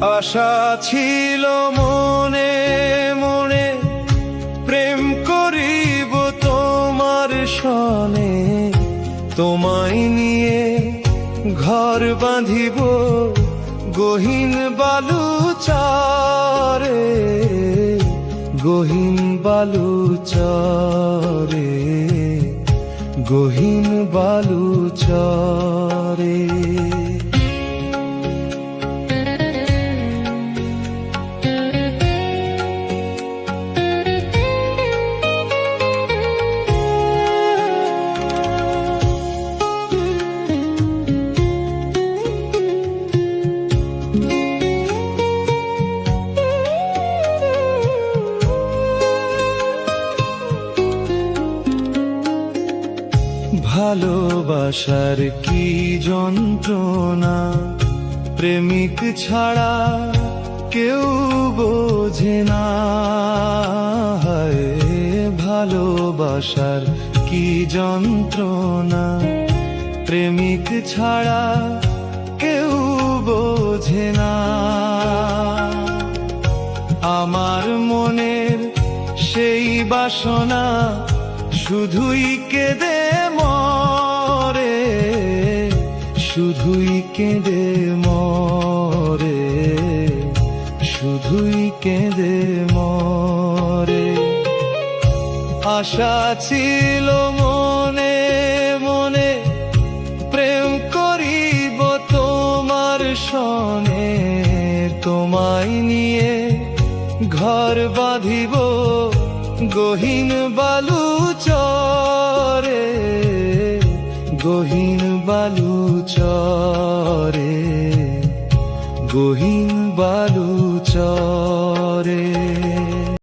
আশা ছিল মনে মনে, প্রেম করিব তোমার সনে, তোমায় নিয়ে ঘর বাঁধিব গহীন বালুচরে, গহীন বালুচরে, গহীন বালুচরে। ভালোবাসার কি যন্ত্রণা, প্রেমিক ছাড়া কেউ বোঝে না। ভালোবাসার কি যন্ত্রণা, প্রেমিক ছাড়া কেউ বোঝে না। আমার মনের সেই বাসনা শুধুই কেঁদে মরে, শুধুই কেঁদে মরে, শুধুই কেঁদে মরে। আশা ছিল মনে মনে, প্রেম করিব তোমার সনে, তোমায় নিয়ে ঘর বাঁধিব গহীন বালুচরে, গহীন বালুচরে, গহীন বালুচরে।